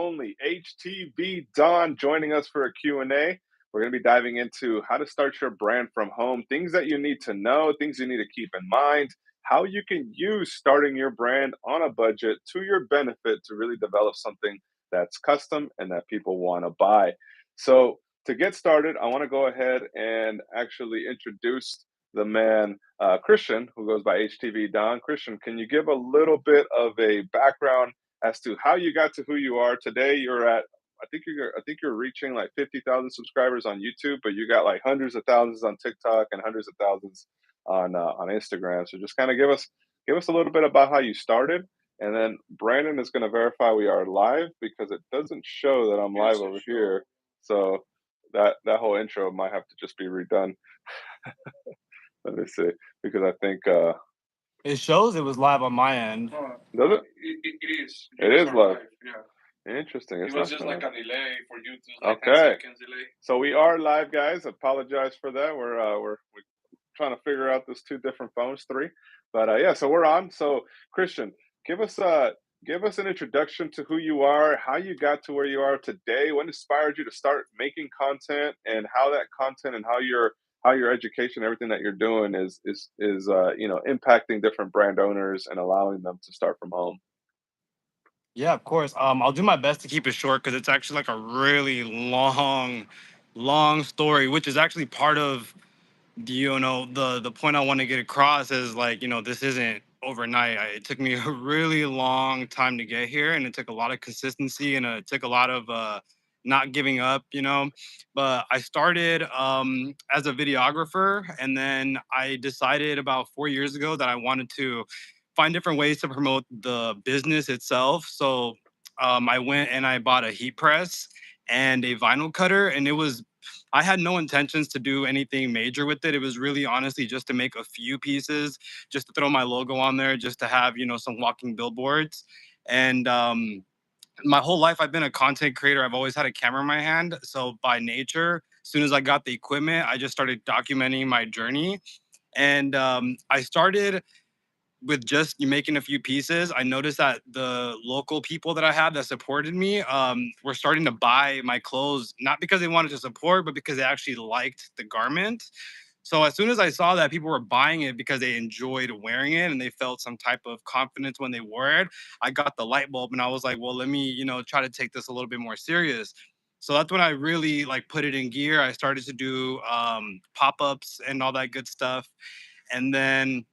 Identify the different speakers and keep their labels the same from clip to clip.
Speaker 1: only HTV Don joining us for a Q&A. We're going to be diving into how to start your brand from home, things that you need to know, things you need to keep in mind, how you can use starting your brand on a budget to your benefit to really develop something that's custom and that people want to buy. So, to get started, I want to go ahead and actually introduce the man, Christian, who goes by HTV Don. Christian, can you give a little bit of a background as to how you got to who you are today? I think you're reaching like 50,000 subscribers on YouTube, but you got like hundreds of thousands on TikTok and hundreds of thousands on Instagram. So just kind of give us a little bit about how you started, and then Brandon is going to verify we are live because it doesn't show that I'm live
Speaker 2: Yes,
Speaker 1: over
Speaker 2: sure.
Speaker 1: here. So that whole intro might have to just be redone. Let me see, because I think
Speaker 2: It shows it was live on my end.
Speaker 1: does it?
Speaker 2: It is. You
Speaker 1: It
Speaker 2: guys
Speaker 1: is
Speaker 2: are
Speaker 1: live.
Speaker 2: live. Yeah.
Speaker 1: Interesting.
Speaker 2: It
Speaker 1: It's
Speaker 2: was
Speaker 1: not
Speaker 2: just like
Speaker 1: showing.
Speaker 2: a delay for you to like 10
Speaker 1: Okay,
Speaker 2: seconds delay.
Speaker 1: so we are live, guys. Apologize for that. We're trying to figure out this two different phones, three, but yeah. So we're on. So Christian, give us uh give us an introduction to who you are, how you got to where you are today, what inspired you to start making content, and how that content and how your education, everything that you're doing is impacting different brand owners and allowing them to start from home.
Speaker 2: Yeah, of course. I'll do my best to keep it short because it's actually like a really long story, which is actually part of the point I want to get across is like this isn't overnight. It took me a really long time to get here, and it took a lot of consistency, and it took a lot of not giving up. But I started as a videographer, and then I decided about 4 years ago that I wanted to find different ways to promote the business itself. So I went and I bought a heat press and a vinyl cutter, and I had no intentions to do anything major with it. It was really honestly just to make a few pieces, just to throw my logo on there, just to have, some walking billboards. And my whole life, I've been a content creator. I've always had a camera in my hand. So by nature, as soon as I got the equipment, I just started documenting my journey. And I started with just making a few pieces. I noticed that the local people that I had that supported me were starting to buy my clothes, not because they wanted to support, but because they actually liked the garment. So as soon as I saw that people were buying it because they enjoyed wearing it and they felt some type of confidence when they wore it, I got the light bulb and I was like, well, let me, try to take this a little bit more serious. So that's when I really like put it in gear. I started to do pop-ups and all that good stuff. And then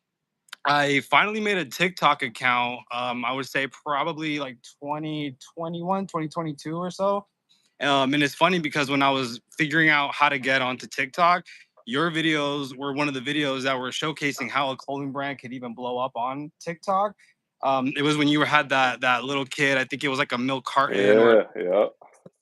Speaker 2: I finally made a TikTok account. I would say probably like 2021, 2022 or so. And it's funny because when I was figuring out how to get onto TikTok, your videos were one of the videos that were showcasing how a clothing brand could even blow up on TikTok. It was when you had that little kid. I think it was like a milk carton or
Speaker 1: Yeah,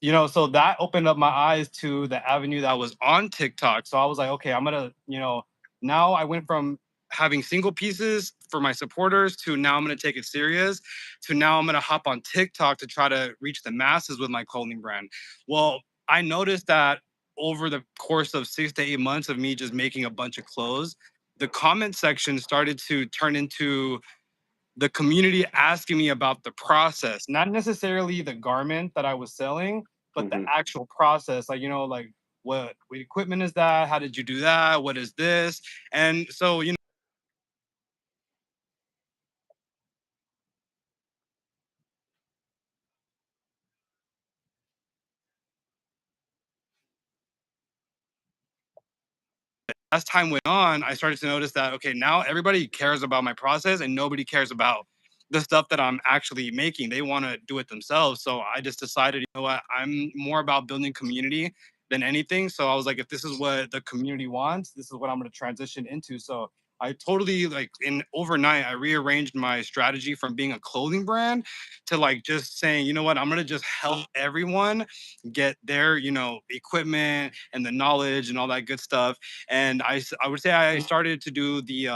Speaker 1: yeah.
Speaker 2: so that opened up my eyes to the avenue that was on TikTok. So I was like, okay, I'm gonna, now I went from having single pieces for my supporters to now I'm gonna take it serious to now I'm gonna hop on TikTok to try to reach the masses with my clothing brand. Well, I noticed that over the course of 6 to 8 months of me just making a bunch of clothes, the comment section started to turn into the community asking me about the process, not necessarily the garment that I was selling, but the
Speaker 1: Hmm.
Speaker 2: actual process. Like, like what equipment is that? How did you do that? What is this? And so, as time went on, I started to notice that, okay, now everybody cares about my process and nobody cares about the stuff that I'm actually making. They want to do it themselves. So I just decided, you know what, I'm more about building community than anything. So I was like, if this is what the community wants, this is what I'm going to transition into. So I totally like in overnight, I rearranged my strategy from being a clothing brand to like just saying, you know what, I'm going to just help everyone get their, equipment and the knowledge and all that good stuff. And I would say I started to do the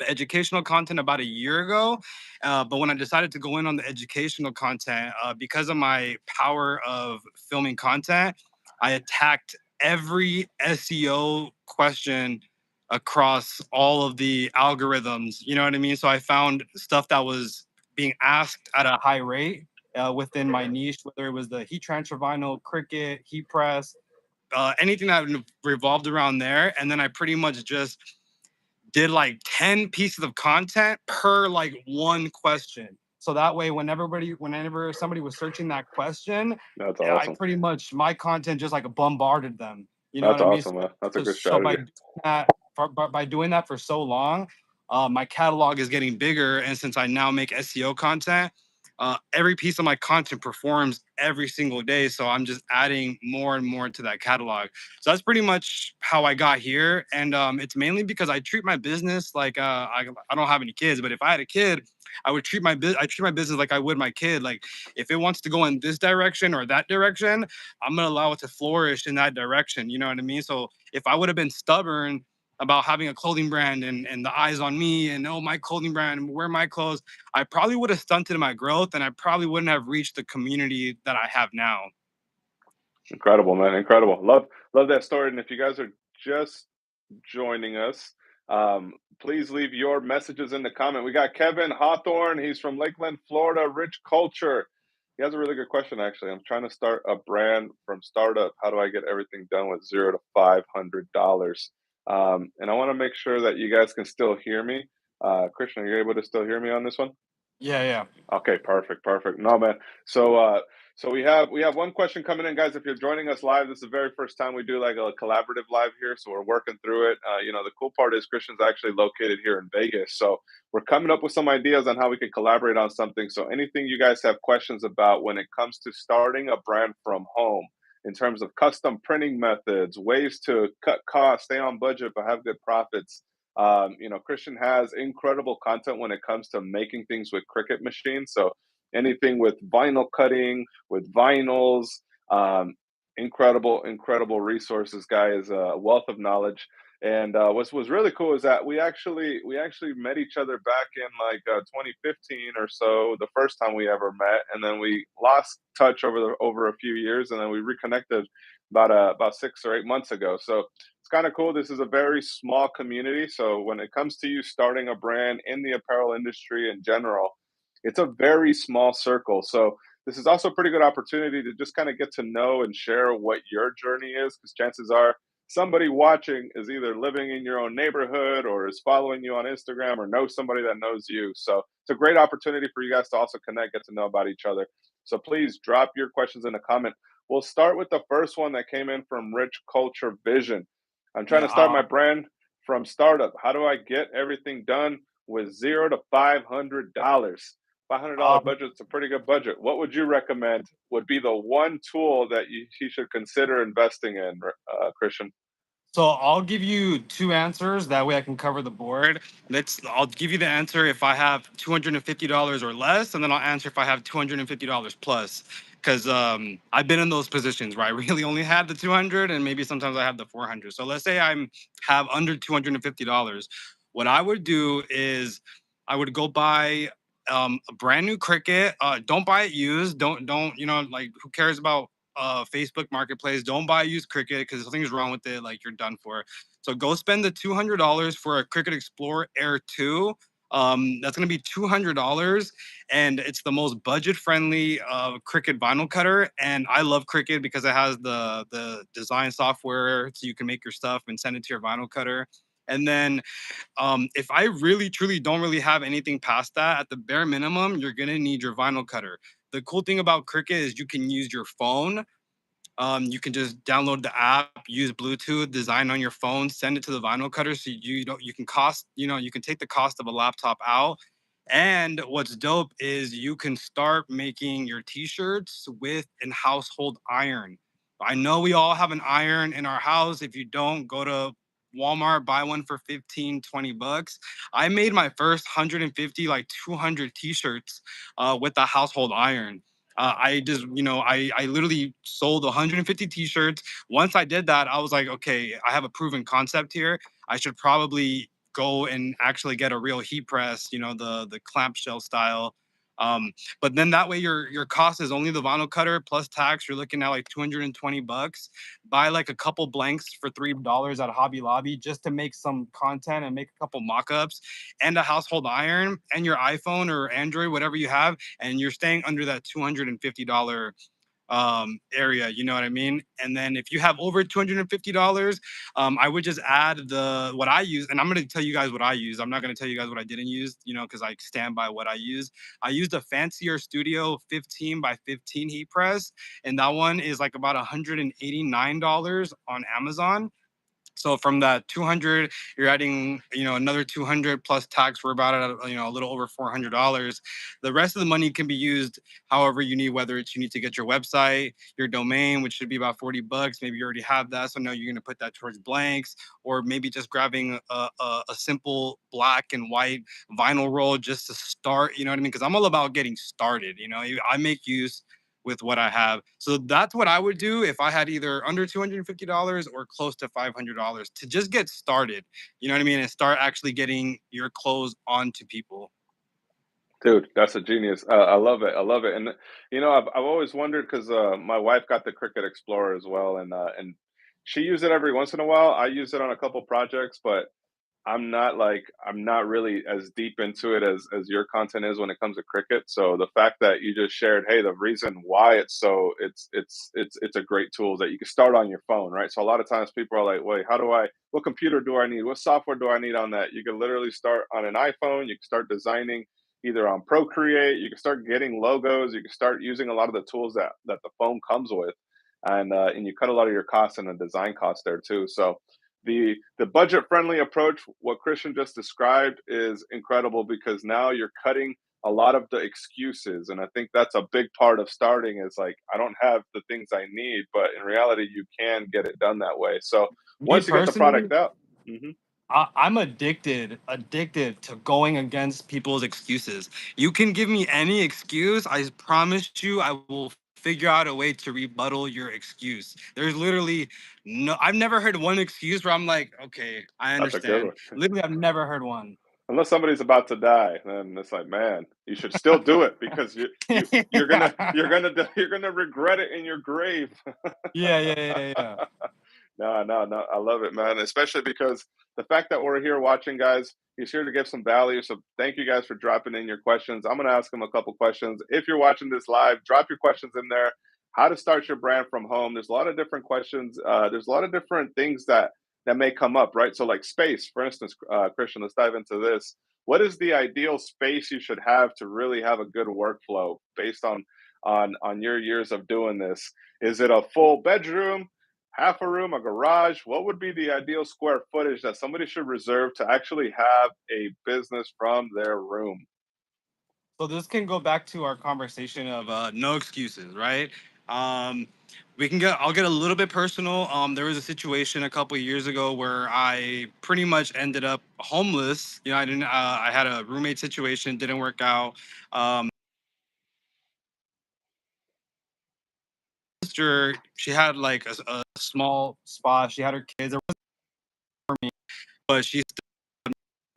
Speaker 2: educational content about a year ago. But when I decided to go in on the educational content, because of my power of filming content, I attacked every SEO question across all of the algorithms. You know what I mean? So I found stuff that was being asked at a high rate within my niche, whether it was the heat transfer vinyl, Cricut, heat press, anything that revolved around there. And then I pretty much just did like 10 pieces of content per like one question. So that way, whenever somebody was searching that question,
Speaker 1: That's
Speaker 2: I
Speaker 1: awesome.
Speaker 2: pretty much my content just like bombarded them. You know what
Speaker 1: That's
Speaker 2: I mean?
Speaker 1: awesome, man. That's a good
Speaker 2: So by
Speaker 1: strategy.
Speaker 2: doing that, by doing that for so long, my catalog is getting bigger. And since I now make SEO content, every piece of my content performs every single day. So I'm just adding more and more to that catalog. So that's pretty much how I got here. And it's mainly because I treat my business like I don't have any kids, but if I had a kid, I treat my business like I would my kid. Like if it wants to go in this direction or that direction, I'm gonna allow it to flourish in that direction. You know what I mean? So if I would have been stubborn about having a clothing brand and the eyes on me and oh my clothing brand and wear my clothes, I probably would have stunted my growth and I probably wouldn't have reached the community that I have now.
Speaker 1: Incredible, man. Incredible. Love that story. And if you guys are just joining us, please leave your messages in the comment. We got Kevin Hawthorne. He's from Lakeland, Florida. Rich culture. He has a really good question. Actually, I'm trying to start a brand from startup. How do I get everything done with $0 to $500? And I want to make sure that you guys can still hear me. Christian, are you able to still hear me on this one?
Speaker 2: Yeah, yeah.
Speaker 1: Okay, perfect, perfect. No, man. So, so we have one question coming in, guys. If you're joining us live, this is the very first time we do like a collaborative live here, so we're working through it. The cool part is Christian's actually located here in Vegas, so we're coming up with some ideas on how we can collaborate on something. So, anything you guys have questions about when it comes to starting a brand from home, in terms of custom printing methods, ways to cut costs, stay on budget, but have good profits. Christian has incredible content when it comes to making things with Cricut machines. So anything with vinyl cutting, with vinyls, um, incredible resources. Guy is a wealth of knowledge. And what was really cool is that we actually met each other back in like 2015 or so, the first time we ever met, and then we lost touch over a few years, and then we reconnected about 6 or 8 months ago. So it's kind of cool. This is a very small community. So when it comes to you starting a brand in the apparel industry in general, it's a very small circle. So this is also a pretty good opportunity to just kind of get to know and share what your journey is, because chances are somebody watching is either living in your own neighborhood or is following you on Instagram or knows somebody that knows you. So it's a great opportunity for you guys to also connect, get to know about each other. So please drop your questions in the comment. We'll start with the first one that came in from Rich Culture Vision. I'm trying
Speaker 2: Yeah.
Speaker 1: to start my brand from startup. How do I get everything done with $0 to $500? $500
Speaker 2: Um,
Speaker 1: budget is a pretty good budget. What would you recommend would be the one tool that he should consider investing in, Christian?
Speaker 2: So I'll give you two answers. That way I can cover the board. I'll give you the answer if I have $250 or less, and then I'll answer if I have $250 plus. Because I've been in those positions where I really only had the 200, and maybe sometimes I have the 400. So let's say I'm have under $250. What I would do is I would go buy a brand new Cricut. Don't buy it used. Don't like who cares about Facebook Marketplace. Don't buy used Cricut because something's wrong with it. Like you're done for. So go spend the $200 for a Cricut Explorer Air 2. That's gonna be $200, and it's the most budget-friendly Cricut vinyl cutter. And I love Cricut because it has the design software, so you can make your stuff and send it to your vinyl cutter. And then if I really truly don't really have anything past that, at the bare minimum, you're gonna need your vinyl cutter. The cool thing about Cricut is you can use your phone. You can just download the app, use Bluetooth, design on your phone, send it to the vinyl cutter, so you can you can take the cost of a laptop out. And what's dope is you can start making your t-shirts with an household iron. I know we all have an iron in our house. If you don't, go to Walmart, buy one for 15, 20 bucks. I made my first 150, like 200 t-shirts with the household iron. I just, I literally sold 150 t-shirts. Once I did that, I was like, okay, I have a proven concept here. I should probably go and actually get a real heat press, the clamp shell style. But then that way your cost is only the vinyl cutter plus tax. You're looking at like 220 bucks. Buy like a couple blanks for $3 at Hobby Lobby just to make some content and make a couple mock-ups, and a household iron and your iPhone or Android, whatever you have, and you're staying under that $250 area, you know what I mean? And then if you have over $250, I would just add the what I use, and I'm going to tell you guys what I use. I'm not going to tell you guys what I didn't use, you know, because I stand by what I use. I used a fancier Studio 15 by 15 heat press, and that one is like about $189 on Amazon. So from that 200, you're adding, you know, another 200 plus tax. We're about at, you know, a little over $400. The rest of the money can be used however you need, whether it's you need to get your website, your domain, which should be about 40 bucks. Maybe you already have that. So now you're going to put that towards blanks, or maybe just grabbing a simple black and white vinyl roll just to start, you know what I mean? Because I'm all about getting started. You know, I make use with what I have. So that's what I would do if I had either under $250 or close to $500 to just get started. You know what I mean? And start actually getting your clothes onto people.
Speaker 1: Dude, that's a genius. I love it. I love it. And I've always wondered because my wife got the Cricut Explorer as well, and she used it every once in a while. I use it on a couple projects, but I'm not really as deep into it as your content is when it comes to cricket. So the fact that you just shared, hey, the reason why it's a great tool that you can start on your phone, right? So a lot of times people are like, wait, what computer do I need? What software do I need on that? You can literally start on an iPhone, you can start designing either on Procreate, you can start getting logos, you can start using a lot of the tools that the phone comes with. And you cut a lot of your costs and the design costs there too. So the budget friendly approach, what Christian just described, is incredible because now you're cutting a lot of the excuses, and I think that's a big part of starting. Is like, I don't have the things I need, but in reality you can get it done that way. So
Speaker 2: Me
Speaker 1: once you get the
Speaker 2: personally,
Speaker 1: product out. Mhm.
Speaker 2: I'm addicted to going against people's excuses. You can give me any excuse. I promise you, I will figure out a way to rebuttal your excuse. There's literally no, I've never heard one excuse where I'm like, okay, I
Speaker 1: That's a good
Speaker 2: understand.
Speaker 1: one.
Speaker 2: Literally, I've never heard one.
Speaker 1: Unless somebody's about to die, then it's like, man, you should still do it because you're gonna
Speaker 2: Yeah.
Speaker 1: you're gonna regret it in your grave.
Speaker 2: Yeah, yeah, yeah, yeah.
Speaker 1: No, no, no. I love it, man. Especially because the fact that we're here watching, guys, he's here to give some value. So thank you guys for dropping in your questions. I'm going to ask him a couple questions. If you're watching this live, drop your questions in there. How to start your brand from home. There's a lot of different questions. There's a lot of different things that may come up, right? So, like space, for instance, Christian. Let's dive into this. What is the ideal space you should have to really have a good workflow based on your years of doing this? Is it a full bedroom? Half a room, a garage? What would be the ideal square footage that somebody should reserve to actually have a business from their room?
Speaker 2: So this can go back to our conversation of no excuses, right? Um, I'll get a little bit personal. There was a situation a couple of years ago where I pretty much ended up homeless. You know, I had a roommate situation, didn't work out. Sister, she had like a small spot. She had her kids, but she,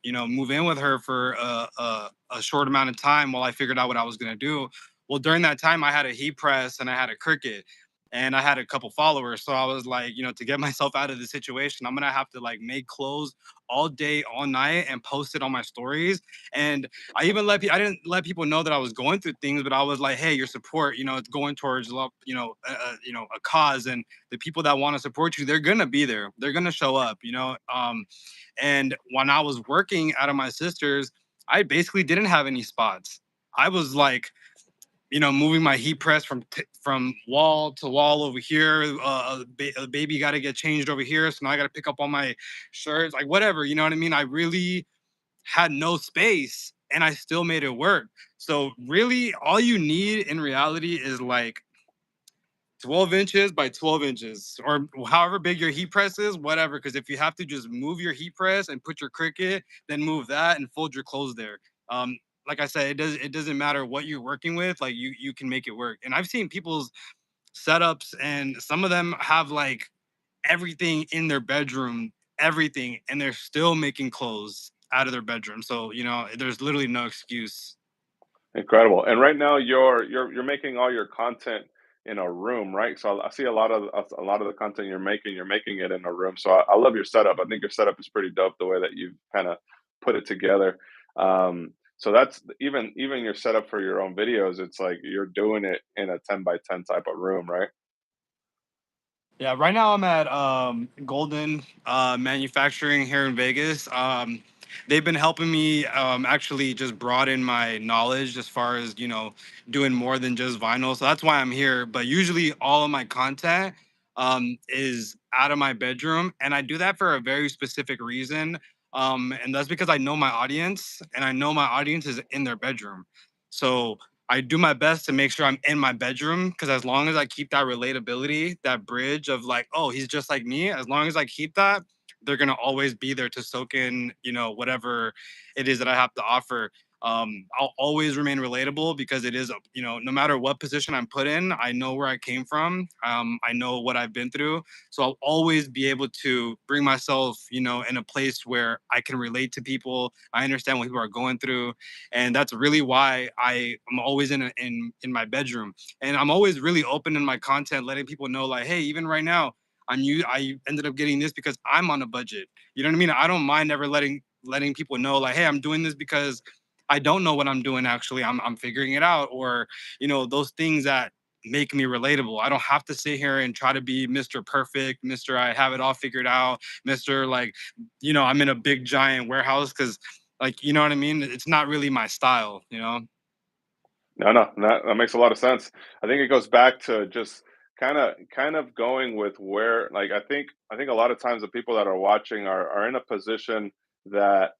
Speaker 2: you know, move in with her for a short amount of time while I figured out what I was gonna do. Well, during that time, I had a heat press and I had a Cricut, and I had a couple followers. So I was like, you know, to get myself out of the situation, I'm gonna have to like make clothes all day, all night, and post it on my stories. And I didn't let people know that I was going through things, but I was like, hey, your support, you know, it's going towards you know, a cause, and the people that want to support you, they're gonna be there. They're gonna show up, you know. And when I was working out of my sister's, I basically didn't have any spots. I was like, you know, moving my heat press from wall to wall over here. A baby got to get changed over here, so now I got to pick up all my shirts, like whatever. You know what I mean? I really had no space, and I still made it work. So really, all you need in reality is like 12 inches by 12 inches or however big your heat press is, whatever. Because if you have to just move your heat press and put your Cricut, then move that and fold your clothes there. Um, like I said, it doesn't matter what you're working with, like you can make it work. And I've seen people's setups, and some of them have like everything in their bedroom, everything, and they're still making clothes out of their bedroom. So, you know, there's literally no excuse.
Speaker 1: Incredible. And right now you're making all your content in a room, right? So I see a lot of the content you're making it in a room. So I love your setup. I think your setup is pretty dope the way that you kind of put it together. So that's even your setup for your own videos. It's like you're doing it in a 10 by 10 type of room, right?
Speaker 2: Yeah, right now I'm at Golden Manufacturing here in Vegas. They've been helping me actually just broaden my knowledge as far as doing more than just vinyl. So that's why I'm here. But usually all of my content is out of my bedroom, and I do that for a very specific reason. And that's because I know my audience, and I know my audience is in their bedroom. So I do my best to make sure I'm in my bedroom because as long as I keep that relatability, that bridge of like, oh, he's just like me, as long as I keep that, they're gonna always be there to soak in, whatever it is that I have to offer. I'll always remain relatable because it is, no matter what position I'm put in, I know where I came from. I know what I've been through. So I'll always be able to bring myself, in a place where I can relate to people. I understand what people are going through, and that's really why I'm always in my bedroom, and I'm always really open in my content, letting people know like, hey, even right now, I ended up getting this because I'm on a budget. You know what I mean? I don't mind ever letting people know like, hey, I'm doing this because I don't know what I'm doing. Actually, I'm figuring it out, or those things that make me relatable. I don't have to sit here and try to be Mr. Perfect, Mr. I have it all figured out, Mr. Like, I'm in a big giant warehouse because, like, you know what I mean? It's not really my style.
Speaker 1: No, that makes a lot of sense. I think it goes back to just kind of going with where like I think a lot of times the people that are watching are in a position that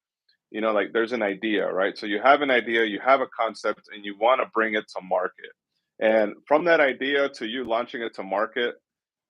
Speaker 1: like there's an idea, right? So you have an idea, you have a concept, and you want to bring it to market. And from that idea to you launching it to market,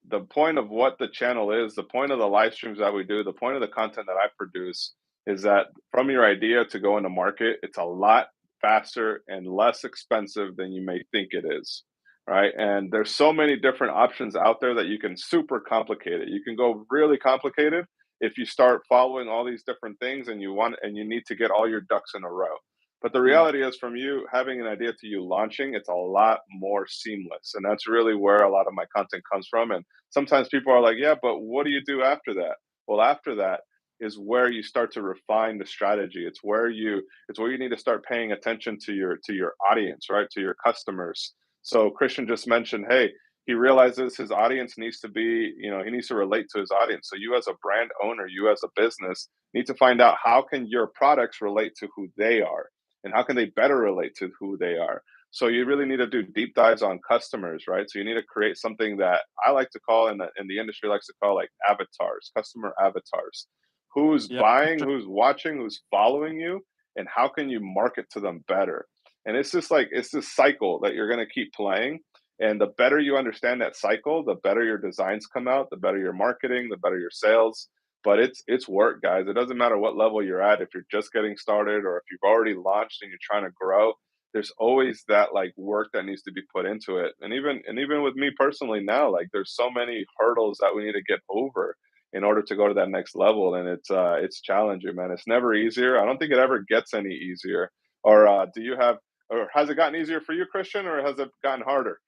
Speaker 1: the point of what the channel is, the point of the live streams that we do, the point of the content that I produce is that from your idea to go into market, it's a lot faster and less expensive than you may think it is. Right. And there's so many different options out there that you can super complicate it. You can go really complicated if you start following all these different things and you need to get all your ducks in a row. But the
Speaker 2: Yeah.
Speaker 1: reality is, from you having an idea to you launching, it's a lot more seamless. And that's really where a lot of my content comes from. And sometimes people are like, yeah, but what do you do after that? Well, after that is where you start to refine the strategy. It's where you need to start paying attention to your audience, right? To your customers. So Christian just mentioned, hey, he realizes his audience needs to be, he needs to relate to his audience. So you as a brand owner, you as a business need to find out how can your products relate to who they are and how can they better relate to who they are. So you really need to do deep dives on customers, right? So you need to create something that I like to call, in the industry likes to call, like avatars, customer avatars. Who's
Speaker 2: Yeah.
Speaker 1: buying, who's watching, who's following you, and how can you market to them better? And it's just like it's this cycle that you're going to keep playing. And the better you understand that cycle, the better your designs come out, the better your marketing, the better your sales. But it's work, guys. It doesn't matter what level you're at. If you're just getting started or if you've already launched and you're trying to grow, there's always that like work that needs to be put into it. And even with me personally now, like there's so many hurdles that we need to get over in order to go to that next level. And it's challenging, man. It's never easier. I don't think it ever gets any easier. Or do you have or has it gotten easier for you, Christian, or has it gotten harder?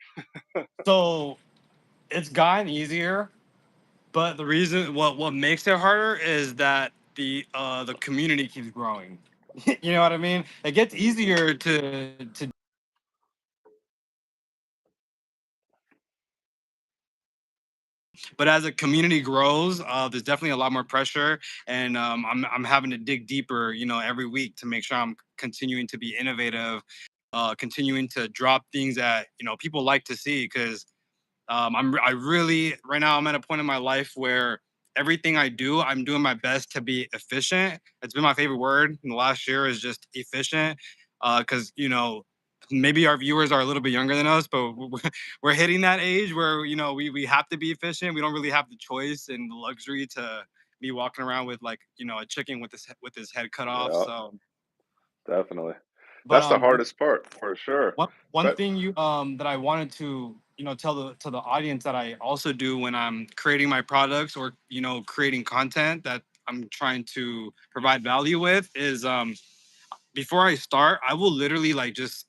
Speaker 2: So it's gotten easier, but the reason what makes it harder is that the community keeps growing. You know what I mean? It gets easier to but as the community grows, there's definitely a lot more pressure, and I'm having to dig deeper, every week to make sure I'm continuing to be innovative, continuing to drop things that people like to see because I really right now I'm at a point in my life where everything I do, I'm doing my best to be efficient. It's been my favorite word in the last year is just efficient, because maybe our viewers are a little bit younger than us, but we're hitting that age where we have to be efficient. We don't really have the choice and the luxury to be walking around with like a chicken with his head cut off.
Speaker 1: Yeah,
Speaker 2: So,
Speaker 1: definitely.
Speaker 2: but
Speaker 1: That's the hardest part for sure.
Speaker 2: one
Speaker 1: But
Speaker 2: thing you that I wanted to tell the audience that I also do when I'm creating my products or creating content that I'm trying to provide value with is before I start, I will literally like just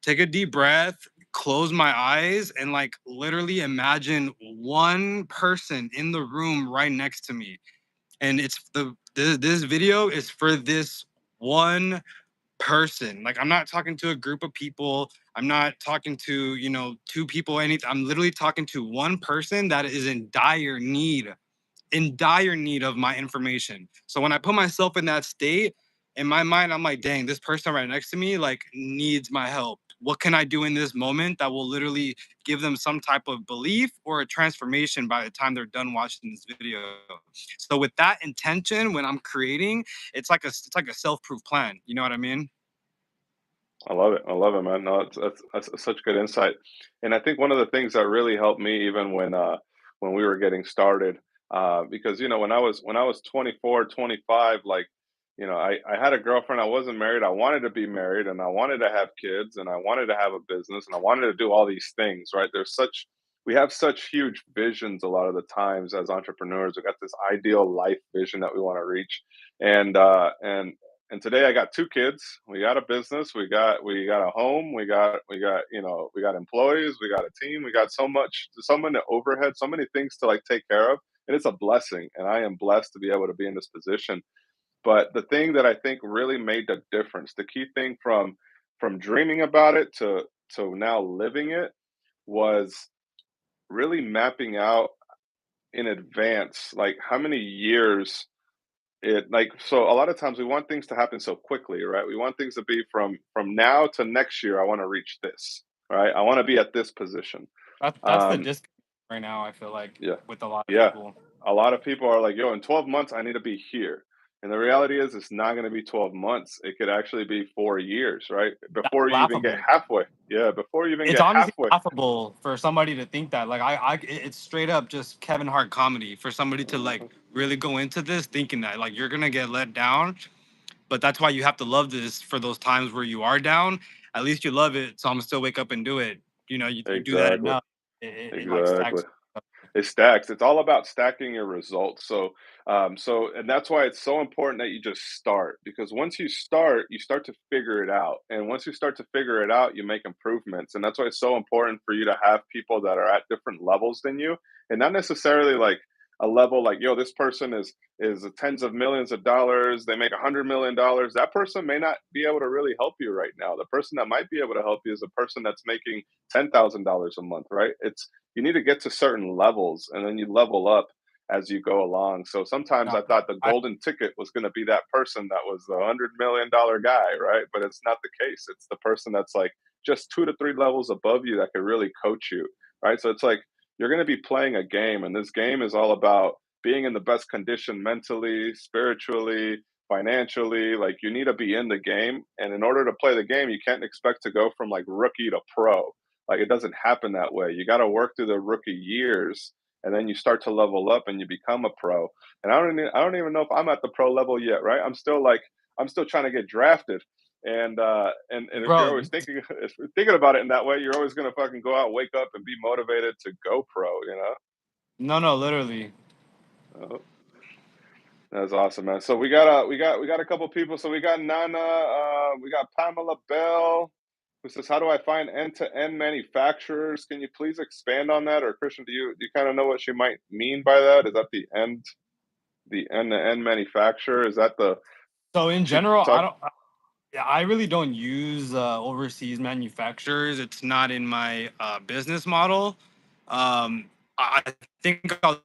Speaker 2: take a deep breath, close my eyes, and like literally imagine one person in the room right next to me. And this video is for this one person. Like I'm not talking to a group of people. I'm not talking to, two people, anything. I'm literally talking to one person that is in dire need of my information. So when I put myself in that state, in my mind, I'm like, dang, this person right next to me like needs my help. What can I do in this moment that will literally give them some type of belief or a transformation by the time they're done watching this video? So with that intention, when I'm creating, it's like a self-proof plan. You know what I mean?
Speaker 1: I love it. I love it, man. No, that's such good insight. And I think one of the things that really helped me even when we were getting started, because when I was 24, 25, like, I had a girlfriend, I wasn't married, I wanted to be married and I wanted to have kids and I wanted to have a business and I wanted to do all these things, right? We have such huge visions a lot of the times as entrepreneurs. We got this ideal life vision that we want to reach. And today I got two kids. We got a business. We got a home. We got employees. We got a team. We got so many overhead, so many things to like take care of, and it's a blessing. And I am blessed to be able to be in this position. But the thing that I think really made the difference, the key thing from dreaming about it to now living it, was really mapping out in advance, like how many years it like so a lot of times we want things to happen so quickly, right? We want things to be from now to next year. I want to reach this, right? I want to be at this position.
Speaker 2: That's the
Speaker 1: Um,
Speaker 2: disconnect right now. I feel like
Speaker 1: yeah,
Speaker 2: with a lot of
Speaker 1: yeah.
Speaker 2: people.
Speaker 1: A lot of people are like, "Yo, in 12 months, I need to be here." And the reality is, it's not going to be 12 months. It could actually be 4 years, right?
Speaker 2: That's
Speaker 1: Before you even get
Speaker 2: laughable.
Speaker 1: halfway. Yeah, before you even
Speaker 2: It's
Speaker 1: get
Speaker 2: honestly
Speaker 1: halfway.
Speaker 2: laughable for somebody to think that. Like it's straight up just Kevin Hart comedy for somebody to like
Speaker 1: Mhm.
Speaker 2: really go into this thinking that like you're gonna get let down. But that's why you have to love this for those times where you are down. At least you love it, so I'm still wake up and do it. You do that
Speaker 1: Exactly.
Speaker 2: enough, it like
Speaker 1: Exactly.
Speaker 2: stacks.
Speaker 1: It stacks. It's all about stacking your results. And that's why it's so important that you just start, because once you start to figure it out. And once you start to figure it out, you make improvements. And that's why it's so important for you to have people that are at different levels than you, and not necessarily like a level like, yo, this person is tens of millions of dollars. They make $100 million. That person may not be able to really help you right now. The person that might be able to help you is a person that's making $10,000 a month, right? It's You need to get to certain levels and then you level up as you go along. So sometimes
Speaker 2: No,
Speaker 1: I thought the
Speaker 2: I,
Speaker 1: golden ticket was going to be that person that was the $100 million guy, right? But it's not the case. It's the person that's like just 2 to 3 levels above you that could really coach you, right? So it's like you're going to be playing a game, and this game is all about being in the best condition mentally, spiritually, financially. Like, you need to be in the game, and in order to play the game, you can't expect to go from like rookie to pro. Like, it doesn't happen that way. You got to work through the rookie years, and then you start to level up and you become a pro. And I don't even know if I'm at the pro level yet, right? I'm still trying to get drafted. And if you're
Speaker 2: bro.
Speaker 1: always thinking about it in that way, you're always gonna fucking go out, wake up, and be motivated to go pro.
Speaker 2: No, no, literally.
Speaker 1: Oh, that's awesome, man. So we got a couple people. So we got Nana, we got Pamela Bell, who says, "How do I find end-to-end manufacturers? Can you please expand on that?" Or Christian, do you kind of know what she might mean by that? Is that the end-to-end manufacturer? Is that the
Speaker 2: So in
Speaker 1: she
Speaker 2: general, I
Speaker 1: talk?
Speaker 2: don't. Yeah, I really don't use overseas manufacturers. It's not in my business model. I think I'll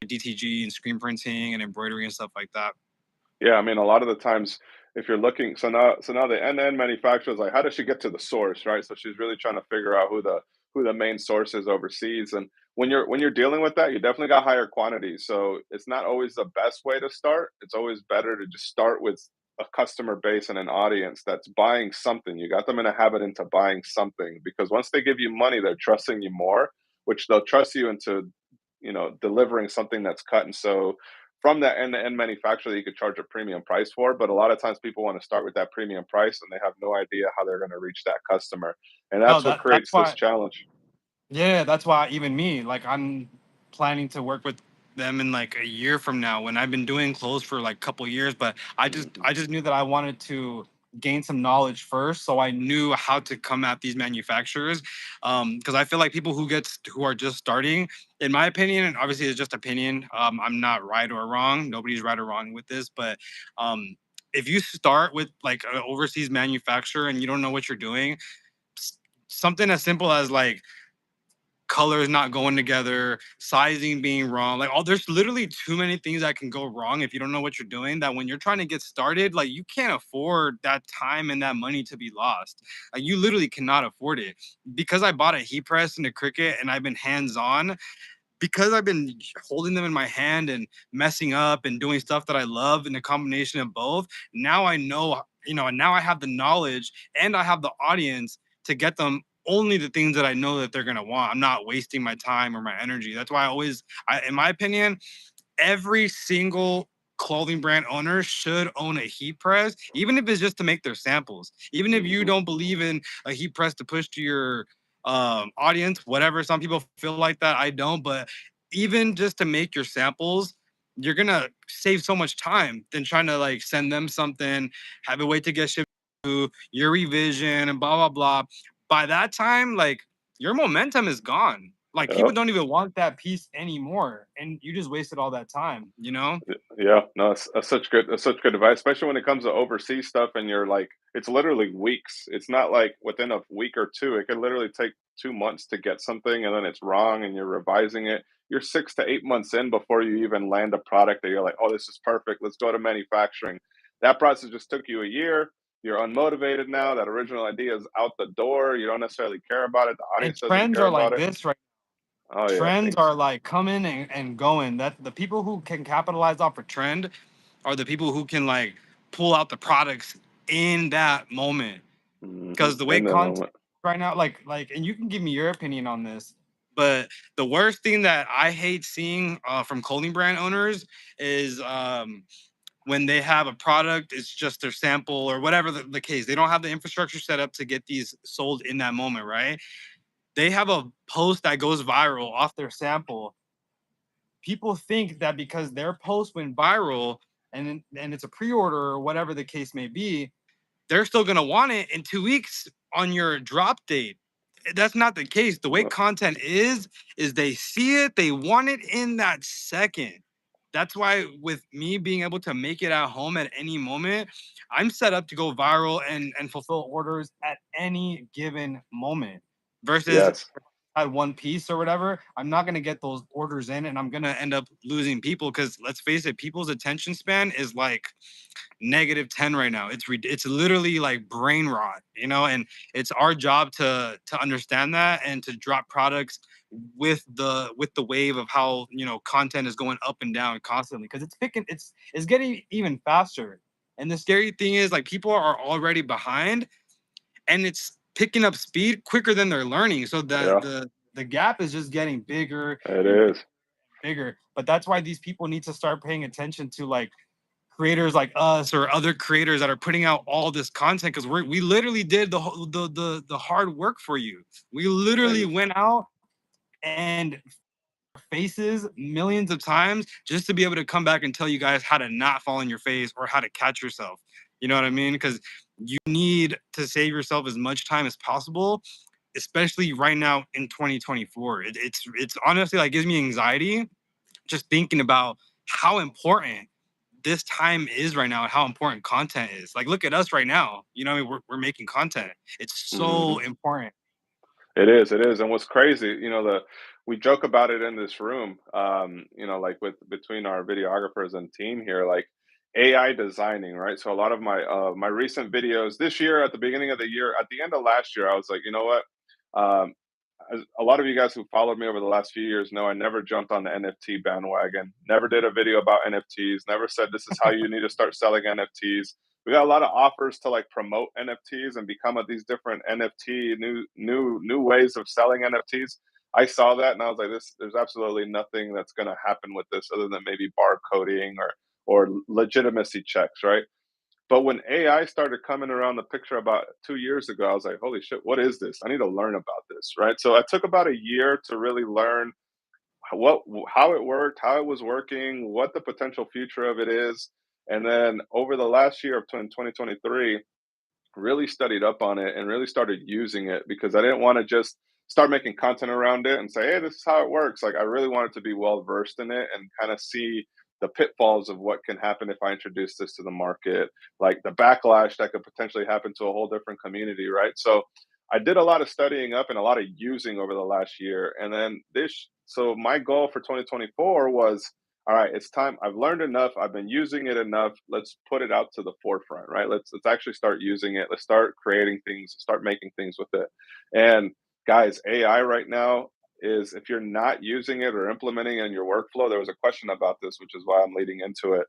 Speaker 2: like DTG and screen printing and embroidery and stuff like that.
Speaker 1: Yeah, I mean, a lot of the times, if you're looking, so now the end-to-end manufacturer is like, how does she get to the source, right? So she's really trying to figure out who the main source is overseas. And when you're dealing with that, you definitely got higher quantities. So it's not always the best way to start. It's always better to just start with a customer base and an audience that's buying something. You got them in a habit into buying something, because once they give you money, they're trusting you more, which they'll trust you into delivering something that's cut and sew from that end-to-end manufacturer that you could charge a premium price for. But a lot of times people want to start with that premium price and they have no idea how they're going to reach that customer. And
Speaker 2: No,
Speaker 1: that's what
Speaker 2: that's
Speaker 1: creates this
Speaker 2: why.
Speaker 1: challenge.
Speaker 2: Yeah, that's why even me, like I'm planning to work with them in like a year from now when I've been doing clothes for like a couple years, but
Speaker 1: Mhm.
Speaker 2: I just knew that I wanted to gain some knowledge first so I knew how to come at these manufacturers. Because I feel like people who are just starting, in my opinion, and obviously it's just opinion, I'm not right or wrong. Nobody's right or wrong with this, but if you start with like an overseas manufacturer and you don't know what you're doing, s- something as simple as like colors not going together, sizing being wrong. Like, oh, there's literally too many things that can go wrong if you don't know what you're doing. That when you're trying to get started, like you can't afford that time and that money to be lost. Like you literally cannot afford it. Because I bought a heat press and a Cricut and I've been hands on, because I've been holding them in my hand and messing up and doing stuff that I love in a combination of both, now I know, now I have the knowledge and I have the audience to get them only the things that I know that they're gonna want. I'm not wasting my time or my energy. That's why in my opinion, every single clothing brand owner should own a heat press, even if it's just to make their samples. Even if you
Speaker 1: Mhm.
Speaker 2: don't believe in a heat press to push to your audience, whatever. Some people feel like that. I don't, but even just to make your samples, you're gonna save so much time than trying to like send them something, have it wait to get shipped to your revision and blah blah blah. By that time, like your momentum is gone. Like people
Speaker 1: Yep.
Speaker 2: don't even want that piece anymore, and you just wasted all that time. You know?
Speaker 1: Yeah, no, that's such good advice, especially when it comes to overseas stuff and you're like it's literally weeks. It's not like within a week or two. It could literally take 2 months to get something and then it's wrong and you're revising it. You're 6 to 8 months in before you even land a product that you're like, oh, this is perfect. Let's go to manufacturing. That process just took you a year. You're unmotivated now. That original idea is out the door. You don't necessarily care about it. The
Speaker 2: And
Speaker 1: audience doesn't
Speaker 2: trends
Speaker 1: care
Speaker 2: are
Speaker 1: about
Speaker 2: like
Speaker 1: it.
Speaker 2: this, right?
Speaker 1: Oh yeah,
Speaker 2: Trends
Speaker 1: things.
Speaker 2: are like coming and going. That the people who can capitalize off a trend are the people who can like pull out the products in that moment. Because the way
Speaker 1: In the
Speaker 2: content
Speaker 1: moment.
Speaker 2: right now, and you can give me your opinion on this, but the worst thing that I hate seeing from clothing brand owners is when they have a product, it's just their sample or whatever the case. They don't have the infrastructure set up to get these sold in that moment, right? They have a post that goes viral off their sample. People think that because their post went viral and it's a pre-order or whatever the case may be, they're still going to want it in 2 weeks on your drop date. That's not the case. The way
Speaker 1: No,
Speaker 2: content is they see it, they want it in that second. That's why with me being able to make it at home at any moment, I'm set up to go viral and fulfill orders at any given moment. Versus
Speaker 1: yes.
Speaker 2: at one piece or whatever, I'm not going to get those orders in and I'm going to end up losing people because let's face it, people's attention span is like -10 right now. It's literally like brain rot, and it's our job to understand that and to drop products with the wave of how, content is going up and down constantly because it's getting even faster. And the scary thing is like people are already behind and it's picking up speed quicker than they're learning. So
Speaker 1: Yeah,
Speaker 2: the gap is just getting bigger
Speaker 1: it
Speaker 2: and
Speaker 1: is.
Speaker 2: bigger. But that's why these people need to start paying attention to like creators like us or other creators that are putting out all this content because we literally did the hard work for you. We literally
Speaker 1: And
Speaker 2: went out and faces millions of times just to be able to come back and tell you guys how to not fall on your face or how to catch yourself. You know what I mean? Because you need to save yourself as much time as possible, especially right now in 2024. It's honestly like gives me anxiety just thinking about how important this time is right now and how important content is. Like, look at us right now. We're making content. It's so
Speaker 1: mhm.
Speaker 2: important.
Speaker 1: It is, and what's crazy, the we joke about it in this room, like with between our videographers and team here, like AI designing, right? So a lot of my recent videos this year, at the beginning of the year, at the end of last year, I was like, you know what? Um, a lot of you guys who followed me over the last few years know I never jumped on the NFT bandwagon. Never did a video about NFTs. Never said this is how you need to start selling NFTs. We got a lot of offers to like promote NFTs and become these different NFT new ways of selling NFTs. I saw that and I was like, this there's absolutely nothing that's going to happen with this other than maybe barcoding or legitimacy checks, right? But when AI started coming around the picture about 2 years ago, I was like, holy shit, what is this? I need to learn about this, right? So I took about a year to really learn what how it worked, how it was working, what the potential future of it is. And then over the last year of 2023, really studied up on it and really started using it because I didn't want to just start making content around it and say, hey, this is how it works. Like, I really wanted to be well versed in it and kind of see the pitfalls of what can happen if I introduce this to the market, like the backlash that could potentially happen to a whole different community, right? So I did a lot of studying up and a lot of using over the last year. And then so my goal for 2024 was, all right, it's time. I've learned enough. I've been using it enough. Let's put it out to the forefront, right? Let's actually start using it. Let's start creating things, start making things with it. And guys, AI right now is, if you're not using it or implementing it in your workflow, there was a question about this, which is why I'm leading into it.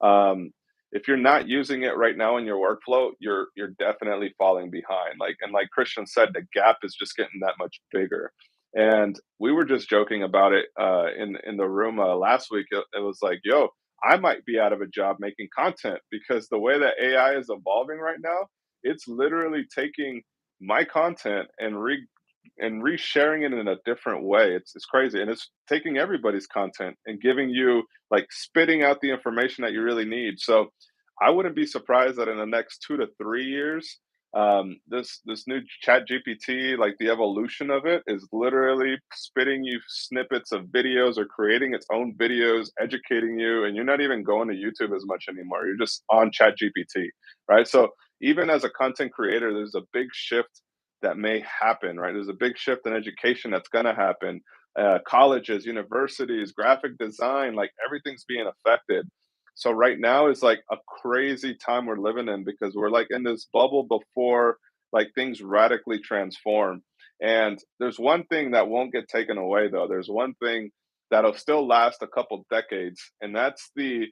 Speaker 1: Um, if you're not using it right now in your workflow, you're definitely falling behind. Like Christian said, the gap is just getting that much bigger. And we were just joking about it in the room last week. It was like, yo, I might be out of a job making content because the way that AI is evolving right now, it's literally taking my content and resharing it in a different way. It's crazy, and it's taking everybody's content and giving you, like, spitting out the information that you really need. So I wouldn't be surprised that in the next 2 to 3 years, this new chat gpt, like the evolution of it, is literally spitting you snippets of videos or creating its own videos educating you, and you're not even going to YouTube as much anymore. You're just on chat gpt, right? So even as a content creator, there's a big shift that may happen, right? There's a big shift in education that's going to happen. Colleges, universities, graphic design, like everything's being affected. So right now is like a crazy time we're living in because we're like in this bubble before like things radically transform. And there's one thing that won't get taken away though. There's one thing that'll still last a couple decades, and that's the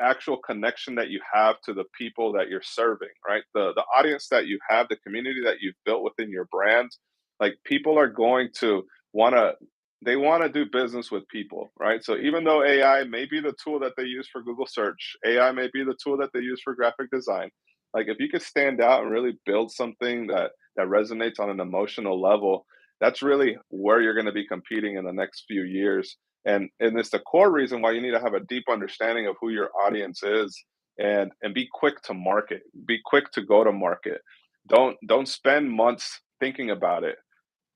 Speaker 1: actual connection that you have to the people that you're serving, right? The audience that you have, the community that you've built within your brand. Like, people are going to want to they want to do business with people, right? So even though AI may be the tool that they use for Google search, AI may be the tool that they use for graphic design. Like, if you could stand out and really build something that resonates on an emotional level, that's really where you're going to be competing in the next few years. And it's the core reason why you need to have a deep understanding of who your audience is, and be quick to market, be quick to go to market. Don't spend months thinking about it.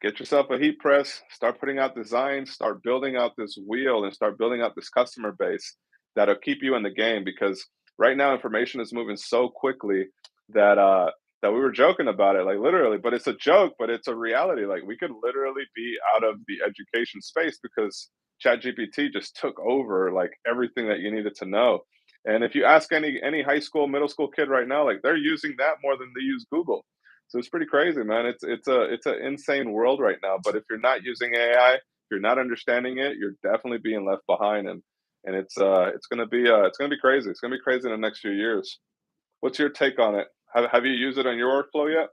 Speaker 1: Get yourself a heat press, start putting out designs, start building out this wheel, and start building out this customer base that'll keep you in the game. Because right now information is moving so quickly that that we were joking about it, like, literally, but it's a joke, but it's a reality. Like, we could literally be out of the education space because ChatGPT just took over like everything that you needed to know. And if you ask any high school, middle school kid right now, like, they're using that more than they use Google. So it's pretty crazy, man. It's an insane world right now. But if you're not using AI, if you're not understanding it, you're definitely being left behind, and it's gonna be crazy. It's gonna be crazy in the next few years. What's your take on it? Have you used it on your workflow yet?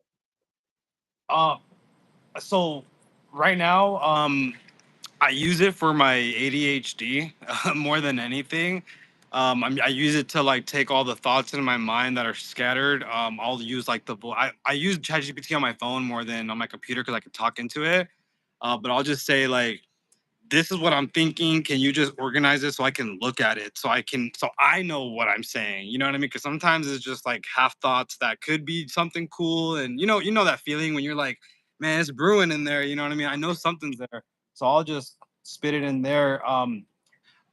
Speaker 2: Uh, so right now, I use it for my ADHD more than anything. I use it to like take all the thoughts in my mind that are scattered. I'll use like I use ChatGPT on my phone more than on my computer because I can talk into it. But I'll just say like, this is what I'm thinking. Can you just organize it so I can look at it so I know what I'm saying? You know what I mean? Because sometimes it's just like half thoughts that could be something cool, and you know that feeling when you're like, man, it's brewing in there. You know what I mean? I know something's there, so I'll just spit it in there.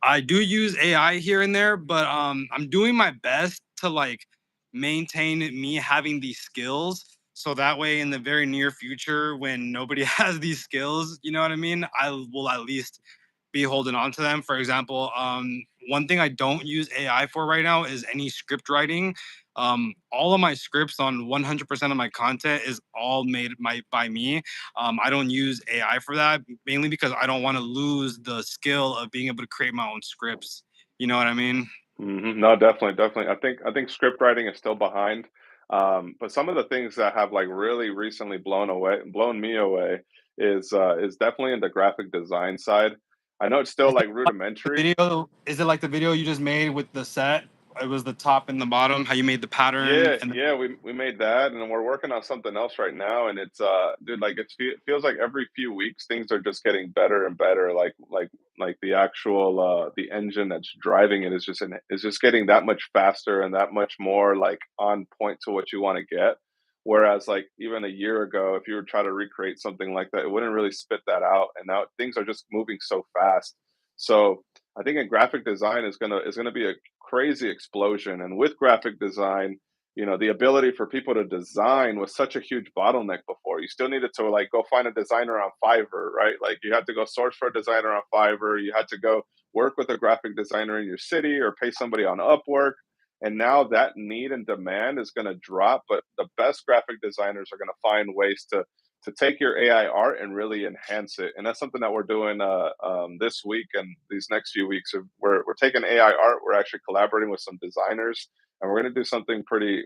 Speaker 2: I do use AI here and there, but I'm doing my best to like maintain me having these skills. So that way, in the very near future, when nobody has these skills, you know what I mean, I will at least be holding on to them. For example, one thing I don't use AI for right now is any script writing. All of my scripts on 100% of my content is all made by me. I don't use AI for that, mainly because I don't want to lose the skill of being able to create my own scripts. You know what I mean?
Speaker 1: No, definitely, definitely. I think script writing is still behind. But some of the things that have like really recently blown me away. is definitely in the graphic design side. I know it's still
Speaker 2: Is
Speaker 1: like
Speaker 2: it like the
Speaker 1: rudimentary.
Speaker 2: video? Is it like the video you just made with the set? It was the top and the bottom. How you made the pattern
Speaker 1: Yeah,
Speaker 2: and
Speaker 1: yeah, we made that, and we're working on something else right now, and it's dude, like it feels like every few weeks things are just getting better and better. Like the actual the engine that's driving it is just getting that much faster and that much more like on point to what you want to get. Whereas like even a year ago, if you were trying to recreate something like that, it wouldn't really spit that out. And now things are just moving so fast. So I think in graphic design is gonna be a crazy explosion. And with graphic design, the ability for people to design was such a huge bottleneck before. You still needed to like go find a designer on Fiverr, right? Like you had to go source for a designer on Fiverr. You had to go work with a graphic designer in your city or pay somebody on Upwork. And now that need and demand is going to drop, but the best graphic designers are going to find ways to take your AI art and really enhance it. And that's something that we're doing this week and these next few weeks. We're taking AI art. We're actually collaborating with some designers, and we're gonna do something pretty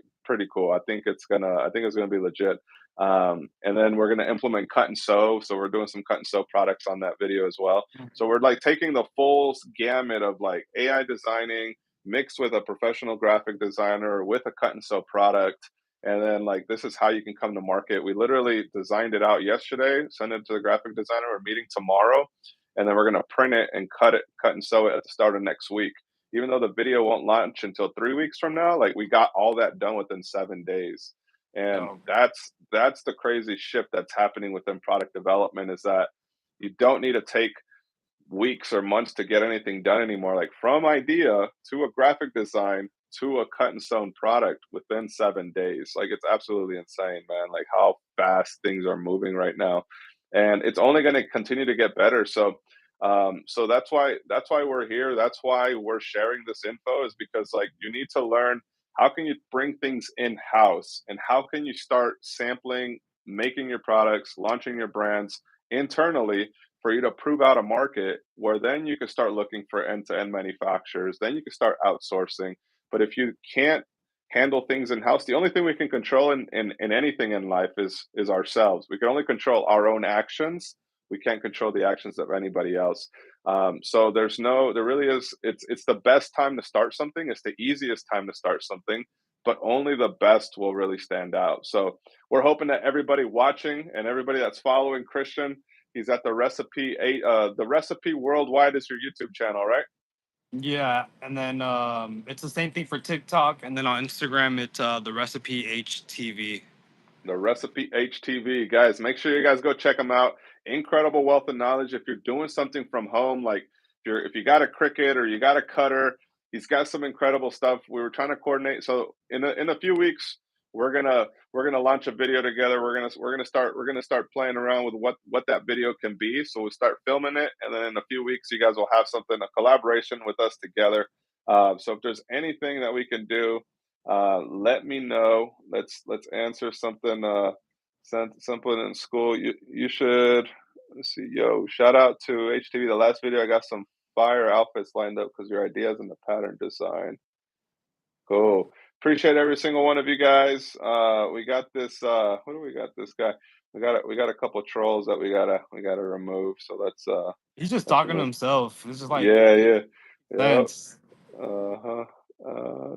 Speaker 1: cool. I think it's gonna be legit. And then we're gonna implement cut and sew. So we're doing some cut and sew products on that video as well. So we're like taking the full gamut of like AI designing mixed with a professional graphic designer with a cut and sew product. And then like this is how you can come to market. We literally designed it out yesterday, send it to the graphic designer. We're meeting tomorrow, and then we're gonna print it and cut and sew it at the start of next week. Even though the video won't launch until 3 weeks from now, like we got all that done within 7 days. And
Speaker 2: dope.
Speaker 1: that's the crazy shift that's happening within product development is that you don't need to take weeks or months to get anything done anymore. Like from idea to a graphic design to a cut and sewn product within 7 days. Like it's absolutely insane, man. Like how fast things are moving right now, and it's only going to continue to get better. So that's why we're here. That's why we're sharing this info is because like you need to learn how can you bring things in house and how can you start sampling, making your products, launching your brands internally for you to prove out a market where then you can start looking for end-to-end manufacturers, then you can start outsourcing. But if you can't handle things in house, the only thing we can control in anything in life is ourselves. We can only control our own actions. We can't control the actions of anybody else. So there really is. It's the best time to start something. It's the easiest time to start something, but only the best will really stand out. So we're hoping that everybody watching and everybody that's following Christian, he's at the recipe eight. The recipe worldwide is your YouTube channel, right?
Speaker 2: Yeah, and then it's the same thing for TikTok, and then on Instagram it's the recipe HTV.
Speaker 1: The Recipe HTV. Guys, make sure you guys go check them out. Incredible wealth of knowledge. If you're doing something from home, like if you got a Cricut or you got a cutter, he's got some incredible stuff. We were trying to coordinate. So in a few weeks, we're gonna launch a video together. We're gonna start playing around with what that video can be. So we'll start filming it, and then in a few weeks, you guys will have something a collaboration with us together. So if there's anything that we can do, let me know. Let's answer something. Something in school. You should. Let's see. Yo, shout out to HTV. The last video, I got some fire outfits lined up because your ideas in the pattern design. Cool. Appreciate every single one of you guys. We got this. What do we got? This guy. We got a couple trolls that we gotta remove. So
Speaker 2: He's just
Speaker 1: let's
Speaker 2: talking to
Speaker 1: remove.
Speaker 2: himself. It's just like
Speaker 1: Yeah, yeah, yep.
Speaker 2: sense.
Speaker 1: Uh huh. Uh,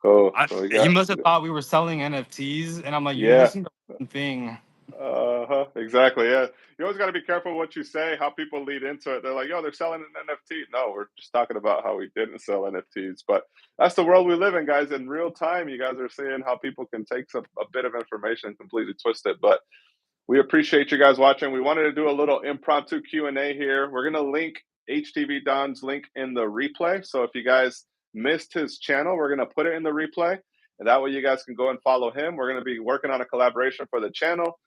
Speaker 1: cool. So we
Speaker 2: He
Speaker 1: got.
Speaker 2: must have thought we were selling NFTs, and I'm like, you're
Speaker 1: Yeah.
Speaker 2: listening to one thing.
Speaker 1: Uh-huh. Exactly. Yeah. You always got to be careful what you say, how people lead into it. They're like, "Yo, they're selling an NFT." No, we're just talking about how we didn't sell NFTs. But that's the world we live in, guys. In real time, you guys are seeing how people can take a bit of information and completely twist it. But we appreciate you guys watching. We wanted to do a little impromptu Q&A here. We're going to link HTV Don's link in the replay. So if you guys missed his channel, we're going to put it in the replay. And that way you guys can go and follow him. We're going to be working on a collaboration for the channel.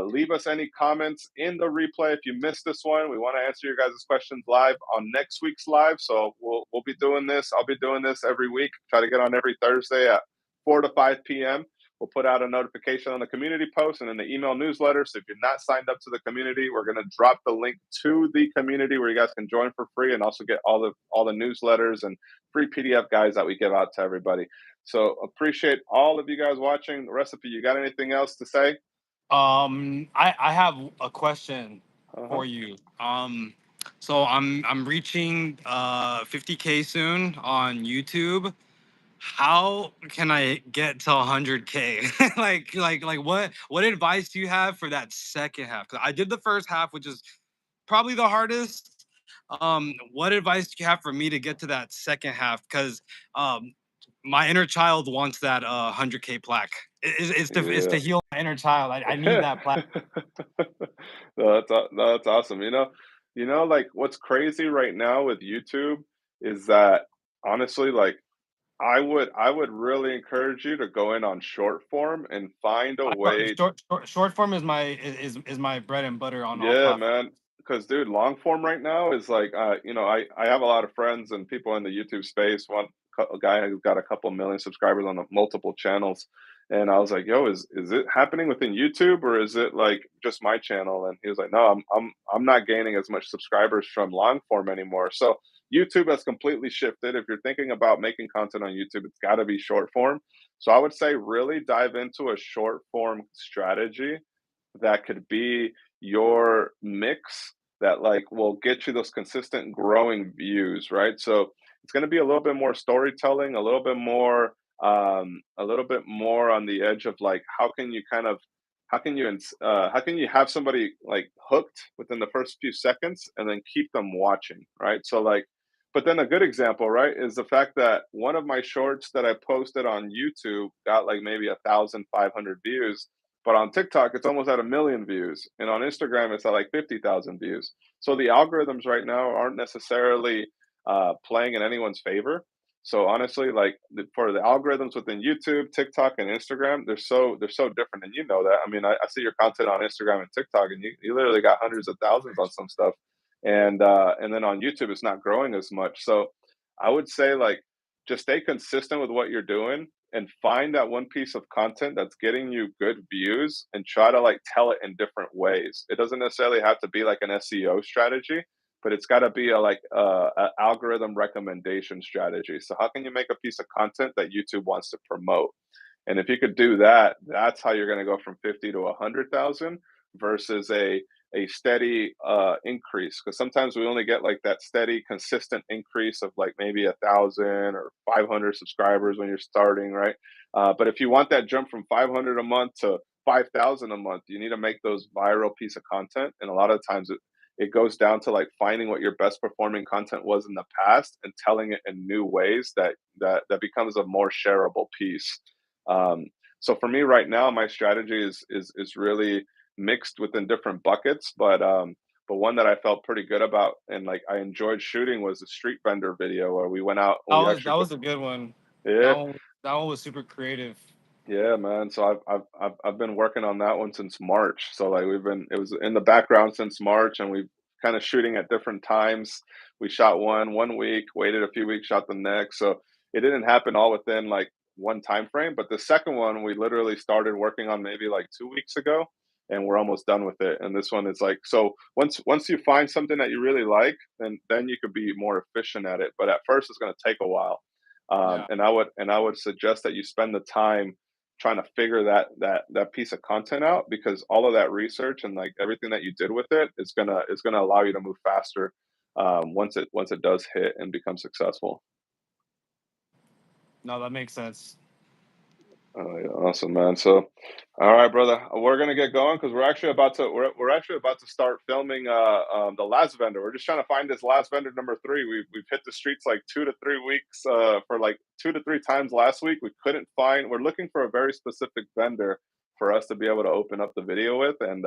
Speaker 1: Leave us any comments in the replay if you missed this one. We want to answer your guys' questions live on next week's live. So we'll be doing this. I'll be doing this every week. Try to get on every Thursday at 4 to 5 p.m. We'll put out a notification on the community post and in the email newsletter. So if you're not signed up to the community, we're going to drop the link to the community where you guys can join for free and also get all the newsletters and free PDF guides that we give out to everybody. So appreciate all of you guys watching. The recipe, you got anything else to say?
Speaker 2: I have a question
Speaker 1: Uh-huh.
Speaker 2: for you. So I'm reaching 50K soon on YouTube. How can I get to 100K? Like what advice do you have for that second half? Because I did the first half, which is probably the hardest. What advice do you have for me to get to that second half? Because um, my inner child wants that 100K plaque. It's
Speaker 1: Yeah.
Speaker 2: to heal my inner child. I need
Speaker 1: Yeah.
Speaker 2: that plaque.
Speaker 1: No, that's awesome. Like what's crazy right now with YouTube is that honestly, like I would really encourage you to go in on short form and find a way.
Speaker 2: Short form is my bread and butter on all
Speaker 1: Yeah,
Speaker 2: platforms.
Speaker 1: man. Because, dude, long form right now is like, I have a lot of friends and people in the YouTube space. A guy who's got a couple million subscribers on multiple channels, and I was like, "Yo, is it happening within YouTube or is it like just my channel?" And he was like, "No, I'm not gaining as much subscribers from long form anymore." So YouTube has completely shifted. If you're thinking about making content on YouTube, it's got to be short form. So I would say really dive into a short form strategy that could be your mix that like will get you those consistent growing views, right? So it's going to be a little bit more storytelling, a little bit more on the edge of like how can you have somebody like hooked within the first few seconds and then keep them watching, right? So like, but then a good example, right, is the fact that one of my shorts that I posted on YouTube got like maybe 1,500 views, but on TikTok, it's almost at 1 million views, and on Instagram, it's at like 50,000 views. So the algorithms right now aren't necessarily playing in anyone's favor. So honestly, like for the algorithms within YouTube, TikTok, and Instagram, they're so different, and you know that. I mean, I see your content on Instagram and TikTok, and you literally got hundreds of thousands on some stuff, and then on YouTube, it's not growing as much. So I would say like just stay consistent with what you're doing and find that one piece of content that's getting you good views and try to like tell it in different ways. It doesn't necessarily have to be like an SEO strategy, but it's got to be a algorithm recommendation strategy. So how can you make a piece of content that YouTube wants to promote? And if you could do that, that's how you're going to go from 50 to 100,000 versus a steady increase. Because sometimes we only get like that steady, consistent increase of like maybe 1,000 or 500 subscribers when you're starting, right? But if you want that jump from 500 a month to 5,000 a month, you need to make those viral piece of content. And a lot of times it goes down to like finding what your best performing content was in the past and telling it in new ways that becomes a more shareable piece. um, so for me right now, my strategy is really mixed within different buckets, but one that I felt pretty good about and like I enjoyed shooting was the street vendor video where we went out and
Speaker 2: That
Speaker 1: we
Speaker 2: was
Speaker 1: actually
Speaker 2: that was a good one.
Speaker 1: yeah.
Speaker 2: That one was super creative.
Speaker 1: Yeah, man. So I've been working on that one since March. So like it was in the background since March, and we've kind of shooting at different times. We shot one week, waited a few weeks, shot the next. So it didn't happen all within like one time frame. But the second one we literally started working on maybe like 2 weeks ago, and we're almost done with it. And this one is like so once you find something that you really like, then you could be more efficient at it. But at first, it's going to take a while.
Speaker 2: Yeah.
Speaker 1: And I would suggest that you spend the time trying to figure that piece of content out because all of that research and like everything that you did with it is gonna allow you to move faster once it does hit and become successful.
Speaker 2: No, that makes sense.
Speaker 1: Oh, yeah, awesome, man. So, all right, brother, we're gonna get going because we're actually about to start filming the last vendor. We're just trying to find this last vendor number three. We've hit the streets like 2 to 3 weeks for like 2 to 3 times last week. We couldn't find. We're looking for a very specific vendor for us to be able to open up the video with, and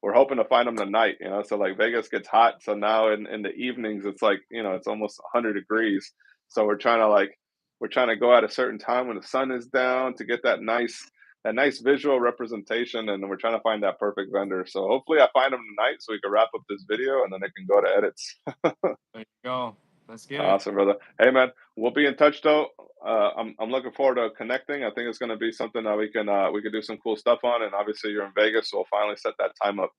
Speaker 1: we're hoping to find them tonight. So like Vegas gets hot, so now in the evenings it's like it's almost 100 degrees. So we're trying to go at a certain time when the sun is down to get that nice visual representation, and we're trying to find that perfect vendor. So hopefully I find them tonight so we can wrap up this video and then it can go to edits.
Speaker 2: There you go. Let's get it.
Speaker 1: Awesome, brother. Hey man, we'll be in touch though. I'm looking forward to connecting. I think it's going to be something that we can do some cool stuff on, and obviously you're in Vegas, so we'll finally set that time up.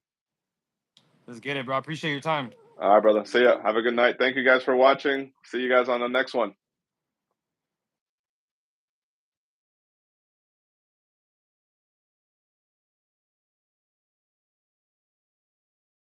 Speaker 2: Let's get it, bro. I appreciate your time.
Speaker 1: All right, brother. See ya. Have a good night. Thank you guys for watching. See you guys on the next one.